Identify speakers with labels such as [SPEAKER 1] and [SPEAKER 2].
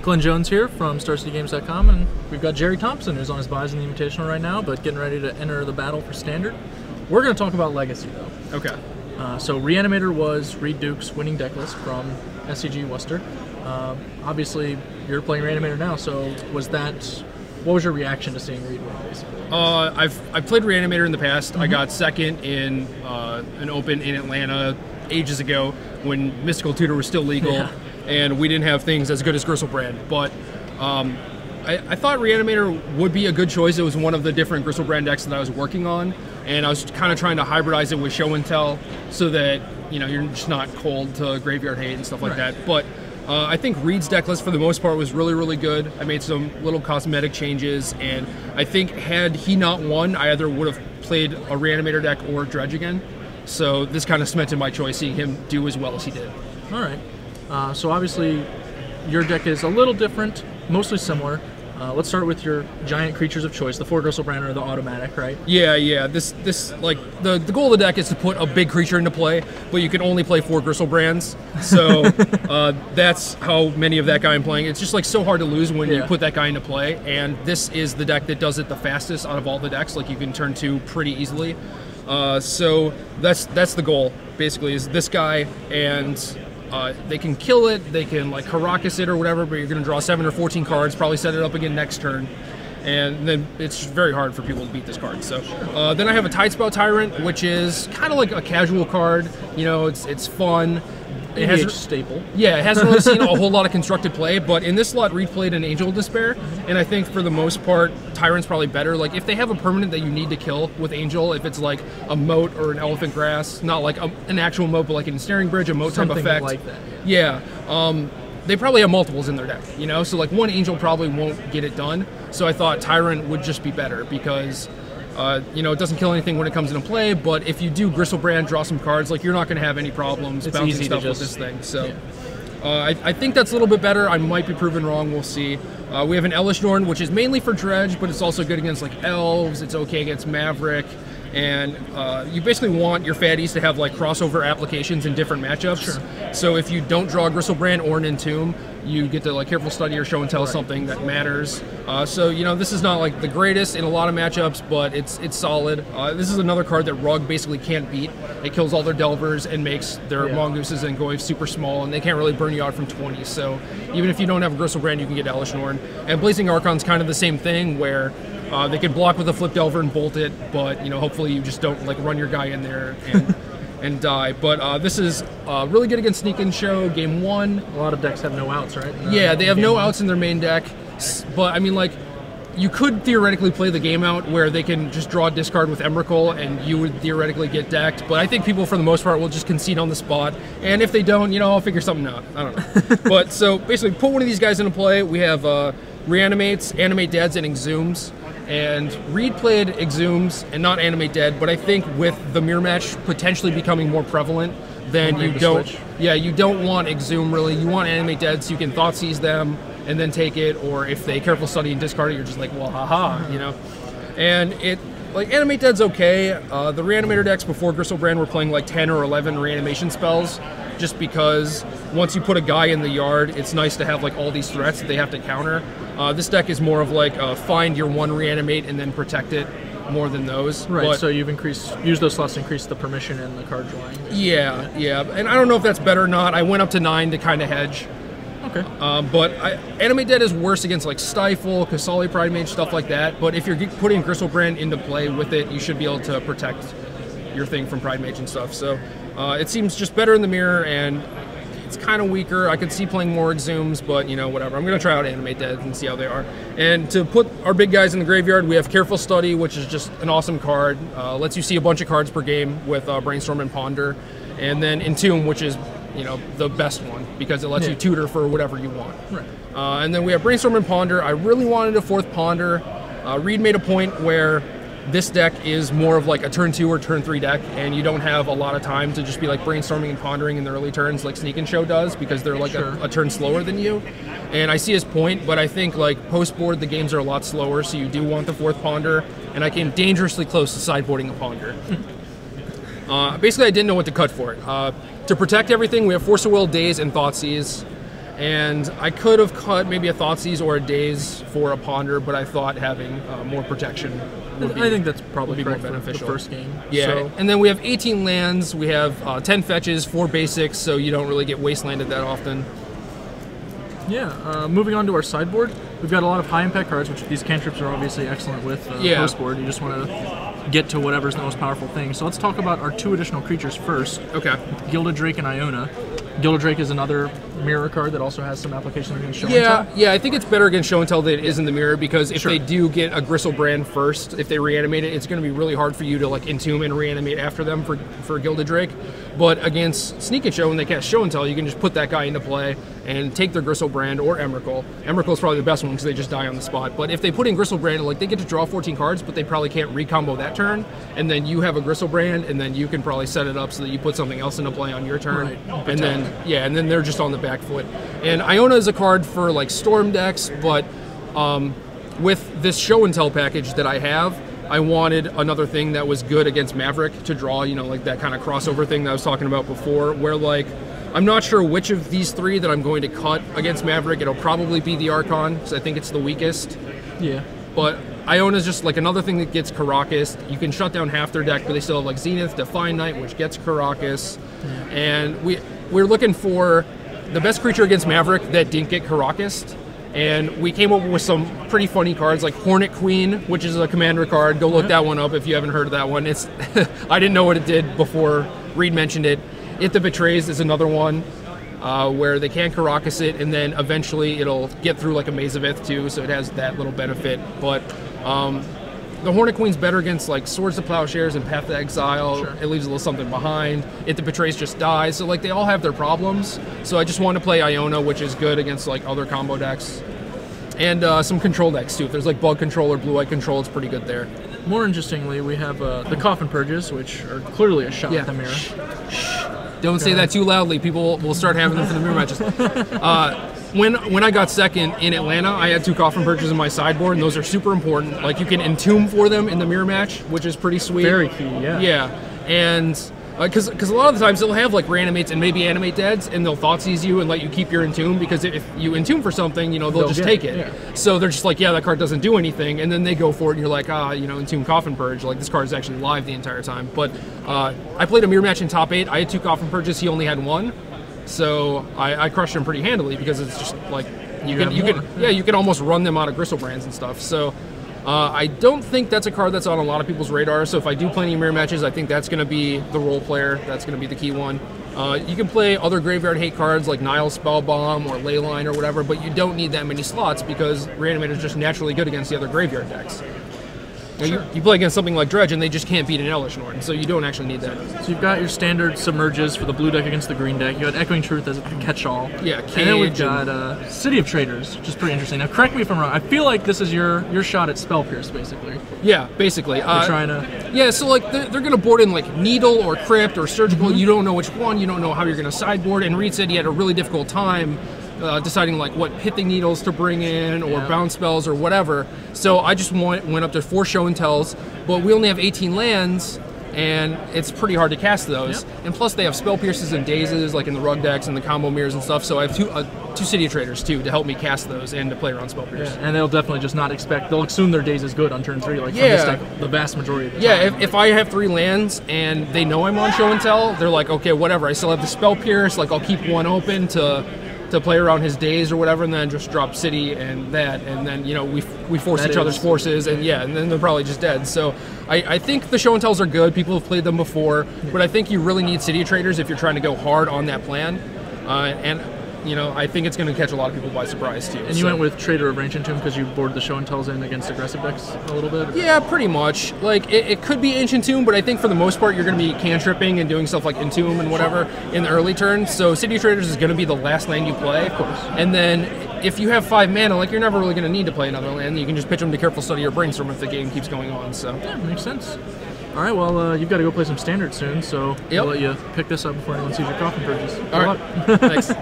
[SPEAKER 1] Glenn Jones here from StarCityGames.com, and we've got Gerry Thompson, who's on his buys in the Invitational right now, but getting ready to enter the battle for Standard. We're going to talk about Legacy, though.
[SPEAKER 2] Okay.
[SPEAKER 1] So Reanimator was Reed Duke's winning deck list from SCG Worcester. Obviously, you're playing Reanimator now, so what was your reaction to seeing Reed win, basically?
[SPEAKER 2] I've played Reanimator in the past. I got second in an Open in Atlanta ages ago when Mystical Tutor was still legal, and we didn't have things as good as Gristlebrand. But I thought Reanimator would be a good choice. It was one of the different Gristlebrand decks that I was working on, and I was kind of trying to hybridize it with Show and Tell so that you're just not cold to Graveyard Hate and stuff like that. But I think Reed's deck list for the most part was really, really good. I made some little cosmetic changes, and I think had he not won, I either would have played a Reanimator deck or Dredge again. So this kind of cemented my choice, seeing him do as well as he did.
[SPEAKER 1] All right. So obviously your deck is a little different, mostly similar. Let's start with your giant creatures of choice, the 4 Gristlebrand or the automatic, right?
[SPEAKER 2] Yeah. This like the goal of the deck is to put a big creature into play, but you can only play 4 Gristlebrands. So that's how many of that guy I'm playing. It's just like so hard to lose when you put that guy into play, and this is the deck that does it the fastest out of all the decks. Like you can turn 2 pretty easily. So that's the goal basically, is this guy, and they can kill it, they can like Caracas it or whatever, but you're going to draw 7 or 14 cards, probably set it up again next turn, and then it's very hard for people to beat this card. So then I have a Tidespout Tyrant, which is kind of like a casual card. It's fun. It has a
[SPEAKER 1] staple.
[SPEAKER 2] Yeah, it hasn't really seen a whole lot of constructed play, but in this slot, Reed played an Angel of Despair, and I think for the most part, Tyrant's probably better. Like, if they have a permanent that you need to kill with Angel, if it's like a moat or an Elephant Grass, not like an actual moat, but like an Ensnaring Bridge, a moat type effect.
[SPEAKER 1] Like that.
[SPEAKER 2] Yeah. They probably have multiples in their deck, so like one Angel probably won't get it done. So I thought Tyrant would just be better because it doesn't kill anything when it comes into play, but if you do Gristlebrand, draw some cards, like you're not going to have any problems bouncing stuff with this thing. So I think that's a little bit better. I might be proven wrong. We'll see. We have an Elishnorn, which is mainly for Dredge, but it's also good against like Elves. It's okay against Maverick. And you basically want your fatties to have like crossover applications in different matchups.
[SPEAKER 1] Sure.
[SPEAKER 2] So if you don't draw a Gristlebrand or an Entomb, you get to like Careful Study or Show and Tell something that matters. So this is not like the greatest in a lot of matchups, but it's solid. This is another card that Rug basically can't beat. It kills all their Delvers and makes their Mongooses and Goyves super small, and they can't really burn you out from 20. So even if you don't have a Gristlebrand, you can get Elishnorn. And Blazing Archon's kind of the same thing, where they can block with a Flip Delver and bolt it, but hopefully you just don't like run your guy in there and die. But this is really good against Sneak and Show. Game 1. A
[SPEAKER 1] lot of decks have no outs, right?
[SPEAKER 2] Yeah, they have no outs in their main deck. But I mean, like, you could theoretically play the game out where they can just draw a discard with Emrakul and you would theoretically get decked. But I think people, for the most part, will just concede on the spot. And if they don't, I'll figure something out. I don't know. But so basically, put one of these guys into play. We have Reanimates, Animate Deads, and Exhumes. And Reed played Exhumes and not Animate Dead, but I think with the mirror match potentially becoming more prevalent, then you don't want Exhume really. You want Animate Dead so you can Thoughtseize them and then take it, or if they Careful Study and discard it, you're just like, well, haha, And it, like, Animate Dead's okay. The Reanimator decks before Gristlebrand were playing like 10 or 11 reanimation spells, just because once you put a guy in the yard, it's nice to have like all these threats that they have to counter. This deck is more of like find your one reanimate and then protect it more than those.
[SPEAKER 1] Right, but so you've used those slots to increase the permission and the card drawing.
[SPEAKER 2] Yeah. And I don't know if that's better or not. I went up to 9 to kind of hedge.
[SPEAKER 1] Okay.
[SPEAKER 2] But Animate Dead is worse against like Stifle, Kasali Pride Mage, stuff like that. But if you're putting Gristlebrand into play with it, you should be able to protect your thing from Pride Mage and stuff. So it seems just better in the mirror, and it's kind of weaker. I could see playing more Exhumes, but whatever. I'm going to try out Animate Dead and see how they are. And to put our big guys in the graveyard, we have Careful Study, which is just an awesome card. Lets you see a bunch of cards per game with Brainstorm and Ponder. And then Entomb, which is the best one because it lets you tutor for whatever you want.
[SPEAKER 1] Right.
[SPEAKER 2] And then we have Brainstorm and Ponder. I really wanted a 4th Ponder. Reed made a point where this deck is more of like a turn 2 or turn 3 deck, and you don't have a lot of time to just be like brainstorming and pondering in the early turns like Sneak and Show does, because they're like a turn slower than you. And I see his point, but I think like post board the games are a lot slower, so you do want the 4th Ponder, and I came dangerously close to sideboarding a Ponder. Basically, I didn't know what to cut for it. To protect everything, we have Force of Will, Daze, and Thoughtseize. And I could have cut maybe a Thoughtseize or a Daze for a Ponder, but I thought having more protection would be,
[SPEAKER 1] I think that's probably
[SPEAKER 2] more
[SPEAKER 1] correct for
[SPEAKER 2] beneficial.
[SPEAKER 1] the first game.
[SPEAKER 2] Yeah,
[SPEAKER 1] So,
[SPEAKER 2] and then we have 18 lands, we have 10 fetches, 4 basics, so you don't really get wastelanded that often.
[SPEAKER 1] yeah, moving on to our sideboard, we've got a lot of high impact cards, which these cantrips are obviously excellent with post board. You just want to get to whatever's the most powerful thing. So let's talk about our 2 additional creatures first.
[SPEAKER 2] Okay.
[SPEAKER 1] Gilded Drake and Iona. Gilded Drake is another mirror card that also has some application against Show and Tell.
[SPEAKER 2] Yeah, I think it's better against Show and Tell than it is in the mirror, because if they do get a Gristlebrand first, if they reanimate it, it's going to be really hard for you to like entomb and reanimate after them for Gilded Drake. But against Sneak and Show, when they cast Show and Tell, you can just put that guy into play and take their Gristlebrand or Emrakul. Emrakul is probably the best one because they just die on the spot. But if they put in Gristlebrand, like they get to draw 14 cards, but they probably can't recombo that turn, and then you have a Gristlebrand, and then you can probably set it up so that you put something else into play on your turn, and then they're just on the back foot. And Iona is a card for like Storm decks, but with this Show and Tell package that I have, I wanted another thing that was good against Maverick to draw, you know, like that kind of crossover thing that I was talking about before, where like I'm not sure which of these 3 that I'm going to cut against Maverick. It'll probably be the Archon, because I think it's the weakest.
[SPEAKER 1] Yeah.
[SPEAKER 2] But Iona's just like another thing that gets Karakas. You can shut down half their deck, but they still have like Zenith, Define Knight, which gets Karakas. And we're looking for the best creature against Maverick that didn't get Karakas. And we came up with some pretty funny cards like Hornet Queen, which is a commander card. Go look that one up if you haven't heard of that one. It's I didn't know what it did before Reed mentioned it. It That Betrays is another one where they can Karakas it, and then eventually it'll get through like a Maze of Ith too, so it has that little benefit. But the Hornet Queen's better against like Swords to Plowshares and Path to Exile. It leaves a little something behind. It That Betrays just dies. So like they all have their problems. So I just want to play Iona, which is good against like other combo decks. And some control decks too. If there's like Bug Control or Blue-Eye Control, it's pretty good there.
[SPEAKER 1] More interestingly, we have the Coffin Purges, which are clearly a shot at the mirror.
[SPEAKER 2] Don't say that too loudly. People will start having them for the mirror matches. When I got second in Atlanta, I had 2 Coffin Purges in my sideboard, and those are super important. Like you can entomb for them in the mirror match, which is pretty sweet.
[SPEAKER 1] Very key, yeah.
[SPEAKER 2] Yeah, and because a lot of the times they'll have like Reanimates and maybe Animate Deads, and they'll Thoughtseize you and let you keep your entomb, because if you entomb for something, you know, they'll just take it. Yeah. So they're just like, yeah, that card doesn't do anything, and then they go for it, and you're like, you know, entomb Coffin Purge, like this card is actually live the entire time. But I played a mirror match in top 8. I had 2 Coffin Purges. He only had 1. So I crushed him pretty handily, because it's just like you can almost run them out of Gristlebrands and stuff. So I don't think that's a card that's on a lot of people's radar. So if I do play any mirror matches, I think that's going to be the role player. That's going to be the key one. You can play other graveyard hate cards like Nile Spellbomb or Leyline or whatever, but you don't need that many slots, because Reanimator is just naturally good against the other graveyard decks. You play against something like Dredge, and they just can't beat an Elish Norn, so you don't actually need that.
[SPEAKER 1] So you've got your standard Submerges for the blue deck against the green deck. You got Echoing Truth as a catch-all.
[SPEAKER 2] Yeah,
[SPEAKER 1] and then we've got City of Traders, which is pretty interesting. Now, correct me if I'm wrong. I feel like this is your shot at Spell Pierce, basically.
[SPEAKER 2] Yeah, basically.
[SPEAKER 1] You're trying to...
[SPEAKER 2] Yeah, so like they're going to board in like Needle or Crypt or Surgical. You don't know which one. You don't know how you're going to sideboard. And Reed said he had a really difficult time deciding like what Pithing Needles to bring in or bounce spells or whatever. So I just went up to 4 Show and Tells, but we only have 18 lands, and it's pretty hard to cast those. And plus they have Spell Pierces and Dazes like in the Rug decks and the combo mirrors and stuff, so I have two City of Traders too to help me cast those and to play around Spell Pierce.
[SPEAKER 1] And they'll definitely just not expect, they'll assume their Daze is good on turn 3, like from this deck, the vast majority of the time.
[SPEAKER 2] If I have 3 lands and they know I'm on Show and Tell, they're like, okay, whatever, I still have the Spell Pierce, like I'll keep one open to play around his Daze or whatever, and then just drop City and that, and then, you know, we force each other's forces, and and then they're probably just dead. So I think the Show and Tells are good. People have played them before, but I think you really need City of Traders if you're trying to go hard on that plan, and you know, I think it's going to catch a lot of people by surprise too.
[SPEAKER 1] And you went with Trader of Ancient Tomb because you board the Show and Tells in against aggressive decks a little bit? Or?
[SPEAKER 2] Yeah, pretty much. Like, it could be Ancient Tomb, but I think for the most part you're going to be cantripping and doing stuff like Entomb and whatever in the early turn. So City of Traders is going to be the last land you play.
[SPEAKER 1] Of course.
[SPEAKER 2] And then if you have 5 mana, like, you're never really going to need to play another land. You can just pitch them to Careful Study or Brainstorm if the game keeps going on. So
[SPEAKER 1] yeah, makes sense. All right, well, you've got to go play some Standard soon, so I'll let you pick this up before anyone sees your Coffin Purges.
[SPEAKER 2] All right. Thanks.